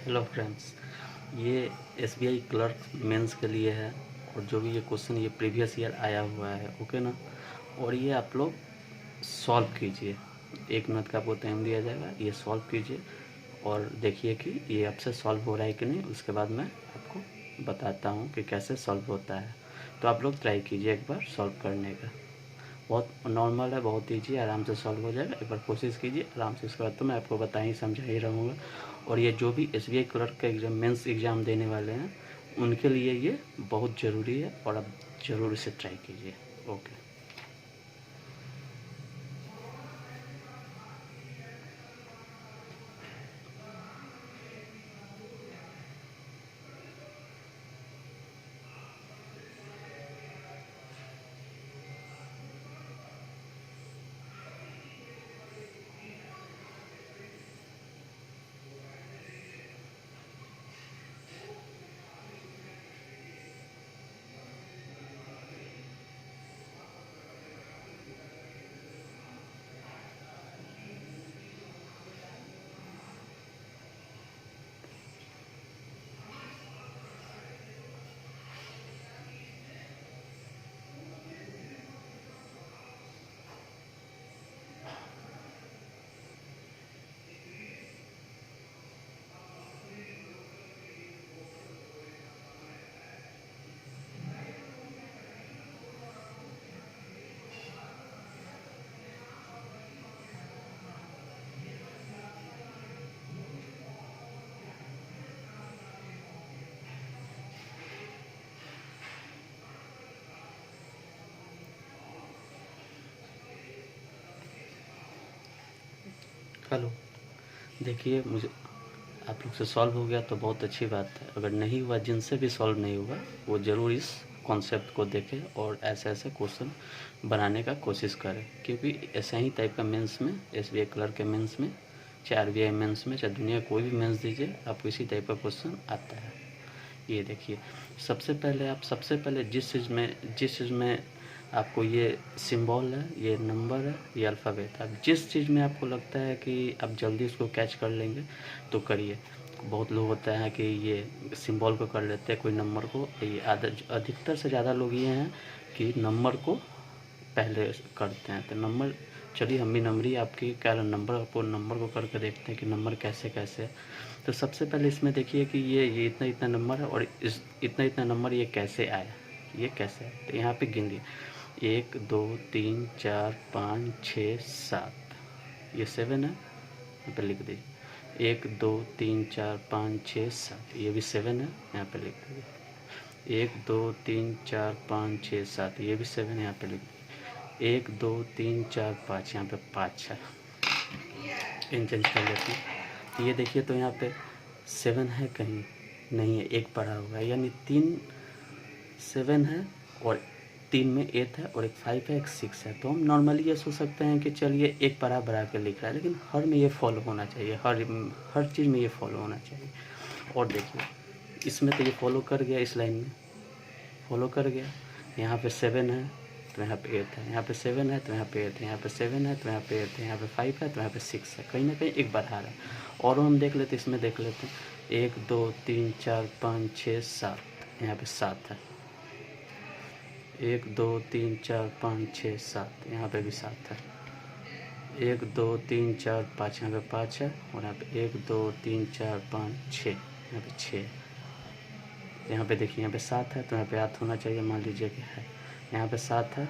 Hello friends, ये SBI clerk mains के लिए है। और जो भी ये क्वेश्चन ये प्रीवियस ईयर आया हुआ है, ओके ना। और ये आप लोग सॉल्व कीजिए। 1 मिनट का आपको टाइम दिया जाएगा, ये सॉल्व कीजिए और देखिए कि ये आपसे सॉल्व हो रहा है कि नहीं। उसके बाद मैं आपको बताता हूँ कि कैसे सॉल्व होता है। तो आप लोग ट्राई कीजिए एक बार सॉल्व करने का। बहुत नॉर्मल है, बहुत ईजी, आराम से सॉल्व हो जाएगा। एक बार कोशिश कीजिए आराम से। इसके बाद तो मैं आपको बता ही समझा ही रहूँगा। और ये जो भी एसबीआई क्लर्क का एग्ज़ाम मेंस एग्ज़ाम देने वाले हैं उनके लिए ये बहुत ज़रूरी है और आप ज़रूर इसे ट्राई कीजिए। ओके। हेलो, देखिए मुझे आप लोग से सॉल्व हो गया तो बहुत अच्छी बात है। अगर नहीं हुआ, जिनसे भी सॉल्व नहीं हुआ, वो ज़रूर इस कॉन्सेप्ट को देखें और ऐसे ऐसे क्वेश्चन बनाने का कोशिश करें। क्योंकि ऐसा ही टाइप का मेंस में, एसबीआई क्लर्क के मेंस में, चाहे आरबीआई मेंस में, चाहे दुनिया कोई भी मेंस दीजिए, आपको इसी टाइप का क्वेश्चन आता है। ये देखिए, सबसे पहले जिस चीज़ में आपको ये सिंबल है, ये नंबर है, ये अल्फ़ाबेट है, अब जिस चीज़ में आपको लगता है कि आप जल्दी उसको कैच कर लेंगे तो करिए। बहुत लोग होता है कि ये सिंबल को कर लेते हैं, कोई नंबर को। ये अधिकतर से ज़्यादा लोग ये हैं कि नंबर को पहले करते हैं। तो नंबर, चलिए हम भी नंबर आपकी क्या नंबर को करके देखते हैं कि नंबर कैसे कैसे। तो सबसे पहले इसमें देखिए कि ये इतना इतना नंबर है और इस इतना इतना नंबर ये कैसे आया, ये कैसे है। तो यहाँ पे गिन लिए 1 2 3 4 5 6 7, ये 7 है, यहाँ पे लिख दीजिए। 1 2 3 4 5 6 7, ये भी 7 है, यहाँ पे लिख दीजिए। 1 2 3 4 5 6 7, ये भी 7 है, यहाँ पे लिख दीजिए। 1 2 3 4 5, यहाँ पे 5 है। इन चेंज कर लेते हैं। तो ये देखिए, तो यहाँ पे 7 है, कहीं नहीं है, 1 पढ़ा हुआ है, यानी 3 7 है और 3 में 8 है और एक 5 है, एक 6 है। तो हम नॉर्मली ये सोच सकते हैं कि चलिए एक पढ़ा बढ़ा के लिख रहा है, लेकिन हर में ये फॉलो होना चाहिए, हर चीज़ में ये फॉलो होना चाहिए। और देखिए, इसमें तो ये फॉलो कर गया, इस लाइन में फॉलो कर गया। यहाँ पे 7 है तो यहाँ पे 8 है, यहाँ पे 7 है तो यहाँ पे 8 है, यहाँ पे 7 है तो यहाँ पे 8 है, यहाँ पे 5 है तो यहाँ पे 6 है। कहीं ना कहीं एक बढ़ा रहा है। और हम देख लेते, इसमें देख लेते हैं। 1 2 3 4 5 6 7, यहाँ पे 7 है। 1 2 3 4 5 6 7, यहाँ पे भी 7 है। 1 2 3 4 5, यहाँ पे 5 है और यहाँ पे 1 2 3 4 5 6, यहाँ पे 6। यहाँ पे देखिए, यहाँ पे 7 है तो यहाँ पे 8 होना चाहिए, मान लीजिए कि है। यहाँ पे 7 है,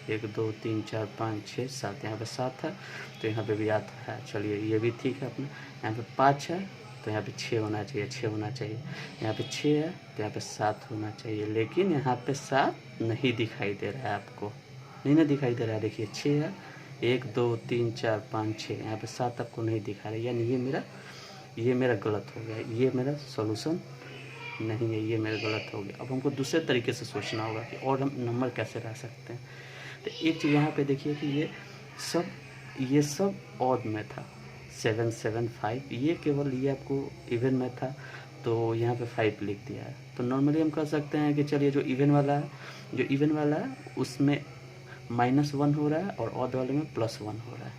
1 2 3 4 5 6 7, यहाँ पे 7 है तो यहाँ पे भी 8 है। चलिए ये भी ठीक है अपना। यहाँ पे 5 है तो यहाँ पे 6 होना चाहिए, 6 होना चाहिए। यहाँ पे 6 है तो यहाँ पे 7 होना चाहिए, लेकिन यहाँ पे 7 नहीं दिखाई दे रहा है आपको, नहीं ना दिखाई दे रहा है। देखिए 6 है, 1 2 3 4 5 6, यहाँ पे 7 आपको नहीं दिखा रहा है, यानी ये मेरा गलत हो गया, ये मेरा सॉल्यूशन नहीं है, ये मेरा गलत हो गया। अब हमको दूसरे तरीके से सोचना होगा कि और हम नंबर कैसे ला सकते हैं। तो एक चीज़ यहाँ पे देखिए कि ये सब ऑड में था। 7 7 5, ये केवल ये आपको इवन में था तो यहाँ पे 5 लिख दिया है। तो नॉर्मली हम कह सकते हैं कि चलिए जो इवन वाला है उसमें -1 हो रहा है और ऑड वाले में +1 हो रहा है।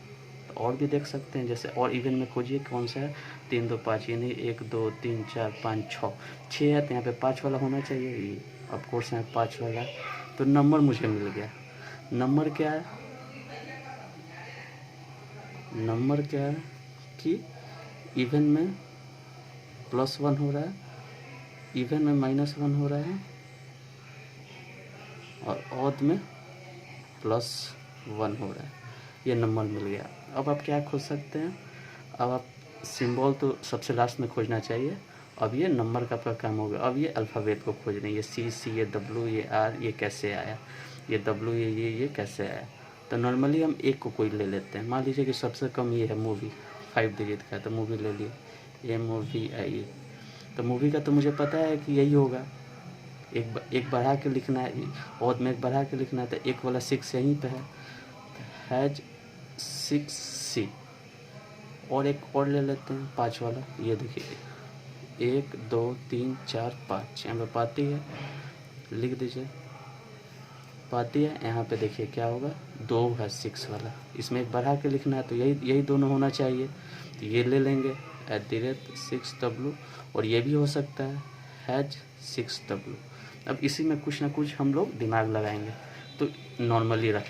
तो और भी देख सकते हैं, जैसे और इवन में खोजिए कौन सा है, 3 2 5, यानी 1 2 3 4 5 6 है, तो यहाँ पे 5 वाला होना चाहिए, ये ऑफकोर्स यहाँ 5 वाला है, तो नंबर मुझे मिल गया। नंबर क्या है, नंबर क्या है कि इवन में +1 हो रहा है, इवन में -1 हो रहा है, और ऑड में +1 हो रहा है, ये नंबर मिल गया। अब आप क्या खोज सकते हैं, अब आप सिंबल तो सबसे लास्ट में खोजना चाहिए। अब ये नंबर का आपका काम हो गया। अब ये अल्फ़ाबेट को खोज रहे हैं, ये C ये W ये R, ये कैसे आया, ये W ये कैसे आया। तो नॉर्मली हम एक को कोई ले लेते हैं, मान लीजिए कि सबसे कम ये है मूवी, 5 डिजिट का, तो मूवी ले लिए, MOVIE। तो मूवी का तो मुझे पता है कि यही होगा, एक बढ़ा के लिखना है, और में एक बढ़ा के लिखना है, तो एक वाला 6 यहीं पे है, हैज 6C। और एक और ले लेते हैं 5 वाला, ये देखिए 1 2 3 4 5, यहाँ पे पाती है, लिख दीजिए पाती है। यहाँ पे देखिए क्या होगा, 2 है 6 वाला, इसमें एक बढ़ा के लिखना है, तो यही दोनों होना चाहिए, तो ये ले लेंगे @6W। और ये भी हो सकता है हैज 6W। अब इसी में कुछ ना कुछ हम लोग दिमाग लगाएंगे, तो नॉर्मली रख,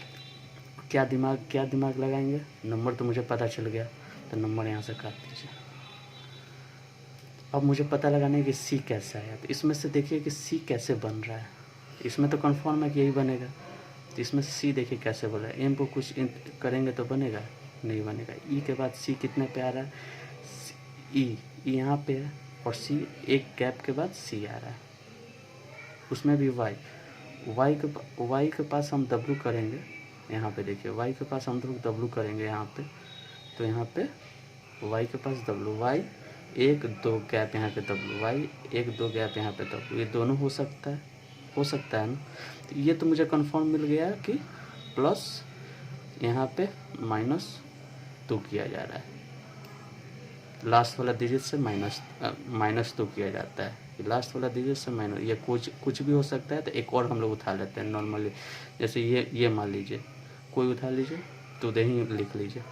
क्या दिमाग लगाएंगे, नंबर तो मुझे पता चल गया, तो नंबर यहाँ से काट दीजिए। अब मुझे पता लगाना है कि C कैसा है, तो इसमें से देखिए कि C कैसे बन रहा है, इसमें तो कंफर्म है कि यही बनेगा, तो इसमें C देखिए कैसे बन रहा है। M को कुछ करेंगे तो बनेगा, नहीं बनेगा। E के बाद C कितने पे आ रहा है, E यहाँ पे है, और C एक गैप के बाद C आ रहा है, उसमें भी Y के पास हम W करेंगे, यहाँ पे देखिए Y के पास हम W करेंगे यहाँ पे, तो यहाँ पे Y के पास W, Y 1 2 गैप यहाँ पे W, Y 1 2 गैप यहाँ पे W, ये दोनों हो सकता है ना। तो ये तो मुझे कंफर्म मिल गया कि प्लस यहाँ पे -2 किया जा रहा है, लास्ट वाला डिजिट से -2 किया जाता है, लास्ट वाला डिजिट से माइनस, ये कुछ भी हो सकता है। तो एक और हम लोग उठा लेते हैं नॉर्मली, जैसे ये मान लीजिए, कोई उठा लीजिए, तो दे ही लिख लीजिए,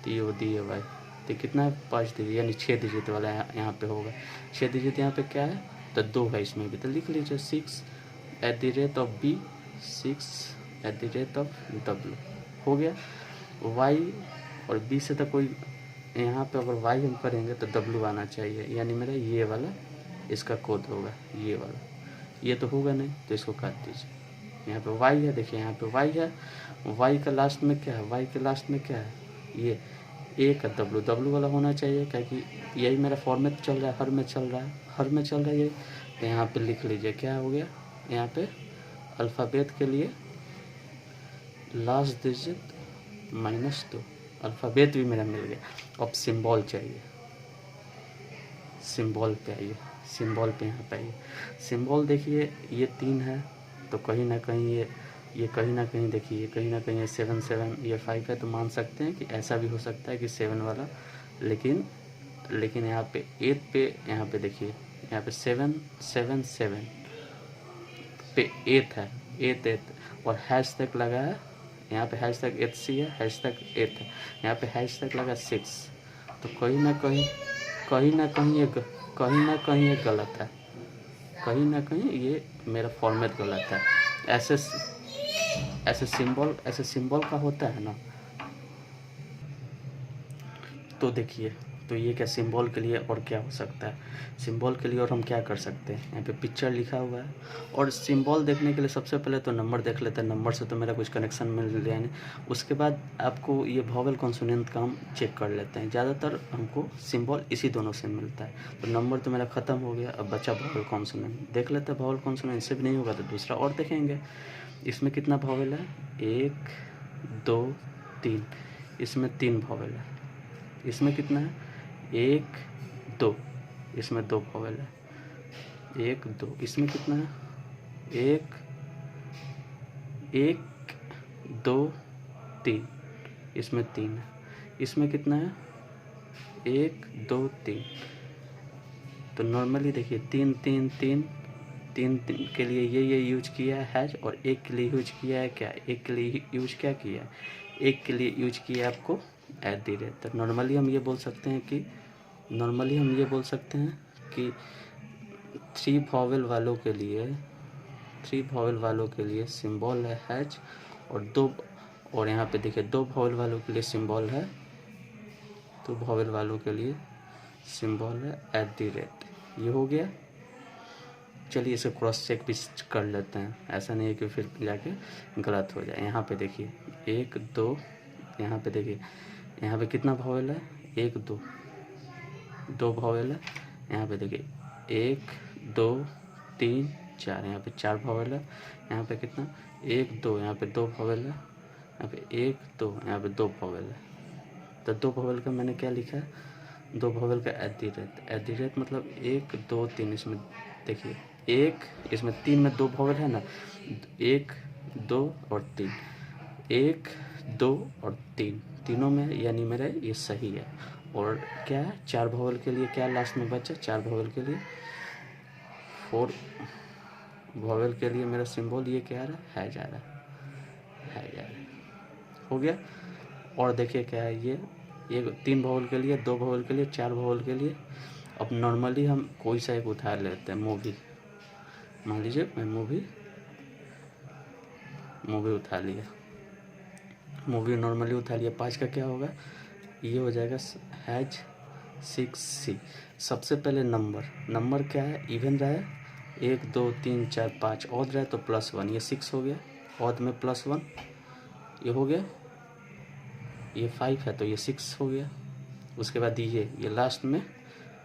TODAY, तो कितना है 5 डिजिट, यानी 6 डिजिट वाला यहाँ पे होगा। 6 डिजिट यहाँ पे क्या है, तो 2 है इसमें भी, तो लिख लीजिए 6@B, 6@W हो गया। Y और B से तो कोई, यहाँ पे अगर Y हम करेंगे तो W आना चाहिए, यानी मेरा ये वाला इसका कोड होगा, ये वाला, ये तो होगा नहीं, तो इसको काट दीजिए। यहाँ पे Y है, देखिए यहाँ पे Y है, Y का लास्ट में क्या है, Y के लास्ट में क्या है, ये एक W वाला होना चाहिए, क्योंकि यही मेरा फॉर्मेट चल रहा है, हर में चल रहा है ये। तो यहाँ पे लिख लीजिए क्या हो गया, यहाँ पे अल्फ़ाबेट के लिए लास्ट डिजिट -2, अल्फ़ाबेट भी मेरा मिल गया। अब सिंबल चाहिए, सिंबल पे आइए, सिंबल पे यहाँ पे आइए। सिंबल देखिए ये 3 है, तो कहीं ना कहीं ये कहीं ना कहीं देखिए, कहीं ना कहीं ये 7 7, ये 5 है, तो मान सकते हैं कि ऐसा भी हो सकता है कि 7 वाला, लेकिन यहाँ पे 8 पे, यहाँ पे देखिए यहाँ पे 7 7 7 पे 8 है, 8 और हैशटैग लगा है, यहाँ पे हैशटैग 8C है, हैशटैग 8 है, यहाँ पे हैशटैग लगा 6, तो कहीं ना कहीं ये गलत है, कहीं ना कहीं ये मेरा फॉर्मेट गलत है। ऐसे सिंबल का होता है ना, तो देखिए, तो ये क्या सिंबल के लिए और क्या हो सकता है, सिंबल के लिए और हम क्या कर सकते हैं, यहाँ पे पिक्चर लिखा हुआ है, और सिंबल देखने के लिए सबसे पहले तो नंबर देख लेते हैं, नंबर से तो मेरा कुछ कनेक्शन मिल गया नहीं, उसके बाद आपको ये वोवेल कॉन्सोनेंट का हम चेक कर लेते हैं। ज़्यादातर हमको सिंबल इसी दोनों से मिलता है, तो नंबर तो मेरा ख़त्म हो गया, अब बचा वोवेल कॉन्सोनेंट, देख लेते हैं वोवेल कॉन्सोनेंट, इससे भी नहीं होगा तो दूसरा और देखेंगे। इसमें कितना वोवेल है, 1 2 3, इसमें 3 वोवेल है, इसमें कितना है 1 2, इसमें 2 वोवेल है, 1 2, इसमें कितना है 1 2 3, इसमें 3 है, इसमें कितना है 1 2 3। तो नॉर्मली देखिए 3 3 3 3 3 के लिए ये यूज किया है हैश, और एक के लिए यूज किया है क्या, एक के लिए यूज क्या किया है, एक के लिए यूज किया है आपको @ तो नॉर्मली हम ये बोल सकते हैं कि 3 वॉवेल वालों के लिए सिंबल है हैच, और यहाँ पे देखिए 2 वॉवेल वालों के लिए सिंबल है, 2 वॉवेल वालों के लिए सिंबल है @ ये हो गया। चलिए इसे क्रॉस चेक भी कर लेते हैं, ऐसा नहीं है कि फिर जाके गलत हो जाए। यहाँ पे देखिए 1 2, यहाँ पे देखिए यहाँ पे कितना वॉवेल है, 1 2, 2 वॉवेल है। यहाँ पे देखिए 1 2 3 4, यहाँ पे 4 वॉवेल है। यहाँ पे कितना 1 2, यहाँ पे 2 वॉवेल है। यहाँ पे 1 2, यहाँ पे 2 वॉवेल है। तो 2 वॉवेल का मैंने क्या लिखा है, 2 वॉवेल का @ मतलब 1 2 3। इसमें देखिए इसमें 3 में 2 वॉवेल है ना, 1 2 और 3, 1 2 और 3, तीनों में यानी मेरा ये सही है। और क्या है 4 वॉवेल के लिए क्या लास्ट में बचा, 4 वॉवेल के लिए 4 वॉवेल के लिए मेरा सिंबल ये क्या आ रहा है जा रहा है हो गया। और देखिए क्या है ये 3 वॉवेल के लिए, 2 वॉवेल के लिए, 4 वॉवेल के लिए। अब नॉर्मली हम कोई सा एक उठा लेते हैं, मूवी, मान लीजिए मैं मूवी उठा लिया, मूवी नॉर्मली उठा लिया। 5 का क्या होगा, ये हो जाएगा हैज 6C। सबसे पहले नंबर क्या है, इवन रहा है 1 2 3 4 5, ऑड रहा है तो +1, ये 6 हो गया, ऑड में +1 ये हो गया, ये 5 है तो ये 6 हो गया। उसके बाद ये लास्ट में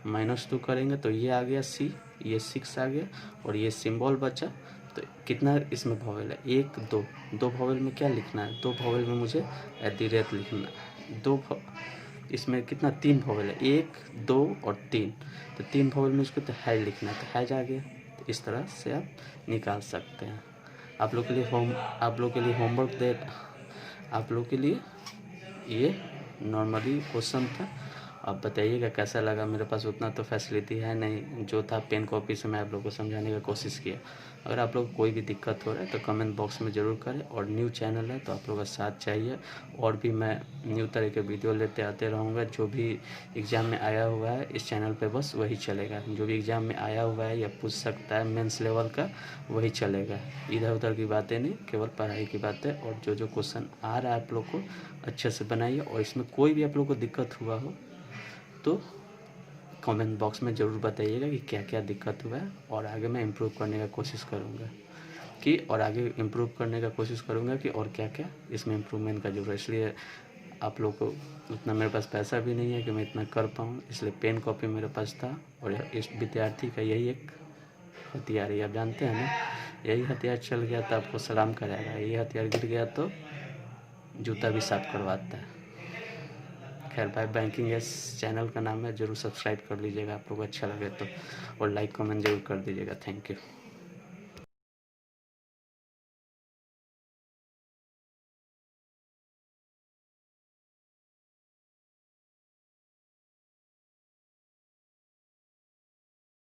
-2 करेंगे तो ये आ गया C, ये 6 आ गया, और ये सिंबल बचा। तो कितना इसमें वॉवेल है, 1 2, 2 वॉवेल में क्या लिखना है, 2 वॉवेल में मुझे @ लिखना है। इसमें कितना 3 वॉवेल है, 1 2 और 3, तो 3 वॉवेल में इसको तो हैज लिखना है, तो हैज आ गया। तो इस तरह से आप निकाल सकते हैं। आप लोग के लिए होमवर्क आप लोग के लिए ये नॉर्मली क्वेश्चन था। आप बताइएगा कैसा लगा। मेरे पास उतना तो फैसिलिटी है नहीं, जो था पेन कॉपी से मैं आप लोग को समझाने का कोशिश किया। अगर आप लोग को कोई भी दिक्कत हो रहा है तो कमेंट बॉक्स में ज़रूर करें। और न्यू चैनल है तो आप लोग का साथ चाहिए, और भी मैं न्यू तरह के वीडियो लेते आते रहूँगा। जो भी एग्ज़ाम में आया हुआ है इस चैनल पे बस वही चलेगा, जो भी एग्ज़ाम में आया हुआ है या पूछ सकता है मेंस लेवल का वही चलेगा। इधर उधर की बातें नहीं, केवल पढ़ाई की बातें। और जो क्वेश्चन आ रहा है आप लोग को अच्छे से बनाइए, और इसमें कोई भी आप लोग को दिक्कत हुआ हो तो कमेंट बॉक्स में ज़रूर बताइएगा कि क्या क्या दिक्कत हुआ है, और आगे मैं इम्प्रूव करने का कोशिश करूँगा कि और क्या क्या इसमें इम्प्रूवमेंट का जरूरत है। इसलिए आप लोग को उतना मेरे पास पैसा भी नहीं है कि मैं इतना कर पाऊँ, इसलिए पेन कॉपी मेरे पास था। और इस विद्यार्थी का यही एक हथियार है, आप जानते हैं ना, यही हथियार चल गया तो आपको सलाम कराएगा, यही हथियार गिर गया तो जूता भी साफ करवाता है। खैर भाई, बैंकिंग एस चैनल का नाम है, ज़रूर सब्सक्राइब कर लीजिएगा आप लोग अच्छा लगे तो, और लाइक कमेंट जरूर कर दीजिएगा। Thank you.